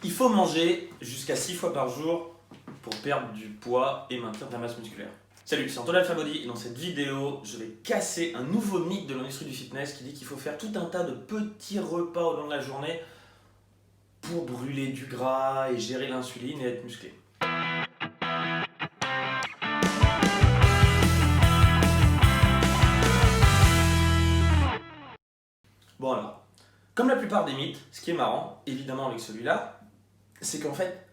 Il faut manger jusqu'à 6 fois par jour pour perdre du poids et maintenir de la masse musculaire. Salut, c'est Antoine Alphabody et dans cette vidéo, je vais casser un nouveau mythe de l'industrie du fitness qui dit qu'il faut faire tout un tas de petits repas au long de la journée pour brûler du gras et gérer l'insuline et être musclé. Bon alors, comme la plupart des mythes, ce qui est marrant, évidemment avec celui-là, c'est qu'en fait,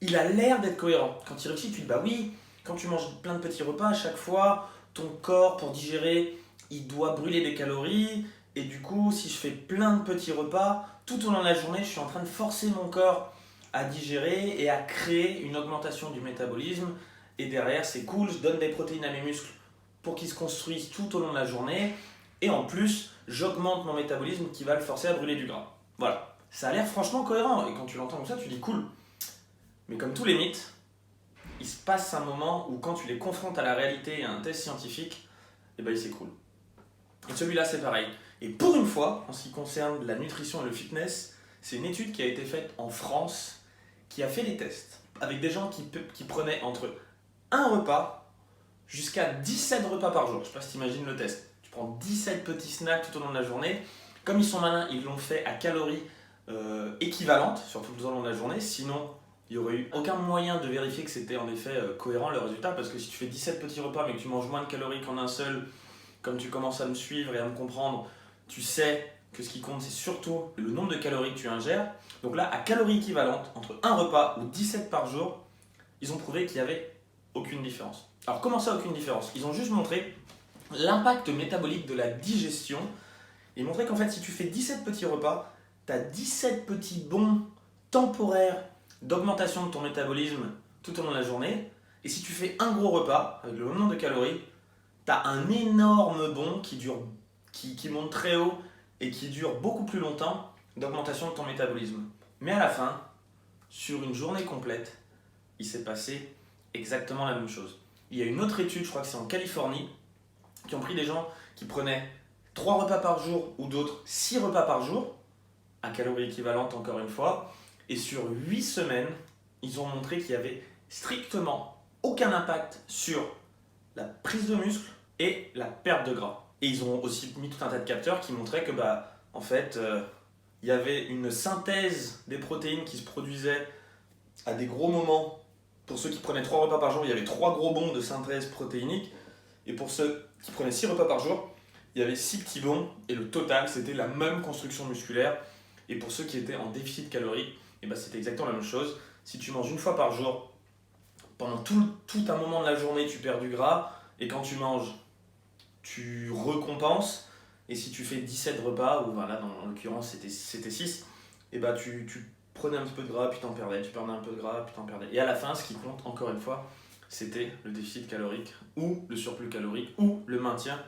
il a l'air d'être cohérent. Quand il réfléchit, tu te dis bah oui, quand tu manges plein de petits repas, à chaque fois, ton corps, pour digérer, il doit brûler des calories. Et du coup, si je fais plein de petits repas, tout au long de la journée, je suis en train de forcer mon corps à digérer et à créer une augmentation du métabolisme. Et derrière, c'est cool, je donne des protéines à mes muscles pour qu'ils se construisent tout au long de la journée. Et en plus, j'augmente mon métabolisme qui va le forcer à brûler du gras. Voilà, ça a l'air franchement cohérent. Et quand tu l'entends comme ça, tu dis cool. Mais comme tous les mythes, il se passe un moment où quand tu les confrontes à la réalité et à un test scientifique, eh ben, ils s'écroulent. Et celui-là, c'est pareil. Et pour une fois, en ce qui concerne la nutrition et le fitness, c'est une étude qui a été faite en France, qui a fait des tests avec des gens qui prenaient entre un repas jusqu'à 17 repas par jour. Je ne sais pas si tu imagines le test. Tu prends 17 petits snacks tout au long de la journée. Comme ils sont malins, ils l'ont fait à calories équivalentes, surtout tout au long de la journée. Sinon, il n'y aurait eu aucun moyen de vérifier que c'était en effet cohérent le résultat. Parce que si tu fais 17 petits repas mais que tu manges moins de calories qu'en un seul, comme tu commences à me suivre et à me comprendre, tu sais que ce qui compte, c'est surtout le nombre de calories que tu ingères. Donc là, à calories équivalentes, entre un repas ou 17 par jour, ils ont prouvé qu'il n'y avait aucune différence. Alors comment ça, aucune différence? Ils ont juste montré l'impact métabolique de la digestion et montré qu'en fait, si tu fais 17 petits repas, tu as 17 petits bons temporaires d'augmentation de ton métabolisme tout au long de la journée. Et si tu fais un gros repas, avec le même nombre de calories, tu as un énorme bond qui monte très haut et qui dure beaucoup plus longtemps d'augmentation de ton métabolisme. Mais à la fin, sur une journée complète, il s'est passé exactement la même chose. Il y a une autre étude, je crois que c'est en Californie, qui ont pris des gens qui prenaient 3 repas par jour ou d'autres 6 repas par jour, à calories équivalentes encore une fois, et sur 8 semaines, ils ont montré qu'il n'y avait strictement aucun impact sur la prise de muscle et la perte de gras. Et ils ont aussi mis tout un tas de capteurs qui montraient que en fait, il y avait une synthèse des protéines qui se produisait à des gros moments. Pour ceux qui prenaient 3 repas par jour, il y avait 3 gros bonds de synthèse protéinique. Et pour ceux qui prenaient 6 repas par jour, il y avait 6 petits bonds. Et le total, c'était la même construction musculaire. Et pour ceux qui étaient en déficit calorique, c'était exactement la même chose. Si tu manges une fois par jour, pendant tout un moment de la journée, tu perds du gras. Et quand tu manges, tu récompenses. Et si tu fais 17 repas, ou voilà, dans l'occurrence c'était 6, tu prenais un petit peu de gras, puis t'en perdais, tu perdais un peu de gras, puis t'en perdais. Et à la fin, ce qui compte, encore une fois, c'était le déficit calorique, ou le surplus calorique, ou le maintien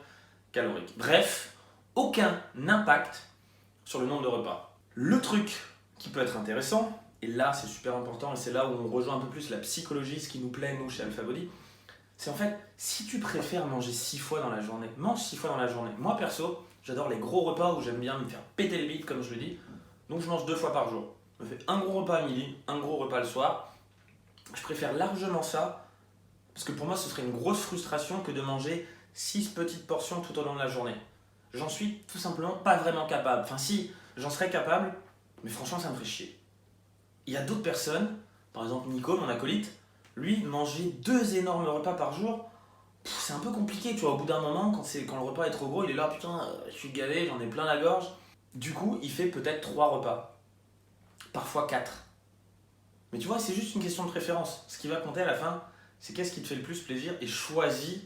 calorique. Bref, aucun impact sur le nombre de repas. Le truc qui peut être intéressant, et là c'est super important, et c'est là où on rejoint un peu plus la psychologie, ce qui nous plaît nous chez Alphabody, c'est en fait, si tu préfères manger 6 fois dans la journée, mange 6 fois dans la journée. Moi perso, j'adore les gros repas où j'aime bien me faire péter les bites comme je le dis, donc je mange 2 fois par jour. Je me fais un gros repas à midi, un gros repas le soir. Je préfère largement ça, parce que pour moi ce serait une grosse frustration que de manger 6 petites portions tout au long de la journée. J'en suis tout simplement pas vraiment capable. Enfin si, j'en serais capable, mais franchement ça me ferait chier. Il y a d'autres personnes, par exemple Nico, mon acolyte, lui, manger 2 énormes repas par jour, c'est un peu compliqué, tu vois, au bout d'un moment, quand le repas est trop gros, il est là, putain, je suis gavé, j'en ai plein la gorge. Du coup, il fait peut-être 3 repas, parfois 4. Mais tu vois, c'est juste une question de préférence. Ce qui va compter à la fin, c'est qu'est-ce qui te fait le plus plaisir et choisis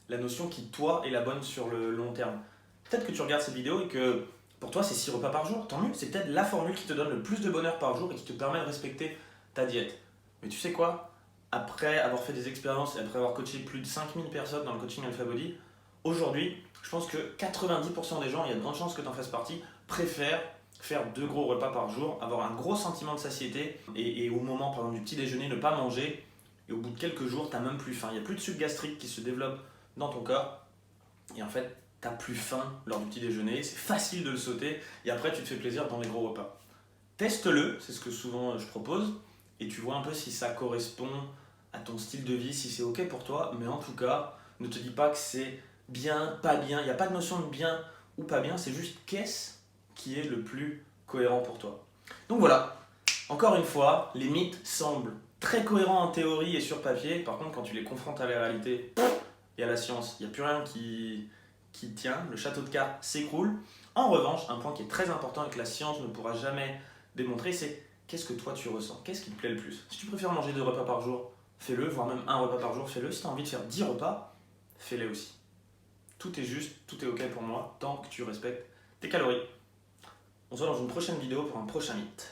la notion qui, toi, est la bonne sur le long terme. Peut-être que tu regardes cette vidéo et que pour toi, c'est 6 repas par jour, tant mieux, c'est peut-être la formule qui te donne le plus de bonheur par jour et qui te permet de respecter ta diète. Mais tu sais quoi? Après avoir fait des expériences et après avoir coaché plus de 5000 personnes dans le coaching Alphabody, aujourd'hui, je pense que 90% des gens, il y a de grandes chances que tu en fasses partie, préfèrent faire 2 gros repas par jour, avoir un gros sentiment de satiété et au moment, par exemple, du petit déjeuner, ne pas manger. Et au bout de quelques jours, tu n'as même plus faim. Il n'y a plus de sucre gastrique qui se développe dans ton corps. Et en fait, tu n'as plus faim lors du petit déjeuner. C'est facile de le sauter. Et après, tu te fais plaisir dans les gros repas. Teste-le, c'est ce que souvent je propose, et tu vois un peu si ça correspond à ton style de vie, si c'est ok pour toi, mais en tout cas, ne te dis pas que c'est bien, pas bien, il n'y a pas de notion de bien ou pas bien, c'est juste qu'est-ce qui est le plus cohérent pour toi. Donc voilà, encore une fois, les mythes semblent très cohérents en théorie et sur papier, par contre quand tu les confrontes à la réalité et à la science, il n'y a plus rien qui tient, le château de cartes s'écroule. En revanche, un point qui est très important et que la science ne pourra jamais démontrer, c'est qu'est-ce que toi tu ressens, qu'est-ce qui te plaît le plus. Si tu préfères manger 2 repas par jour, fais-le, voire même 1 repas par jour, fais-le. Si tu as envie de faire 10 repas, fais-les aussi. Tout est juste, tout est ok pour moi, tant que tu respectes tes calories. On se voit dans une prochaine vidéo pour un prochain mythe.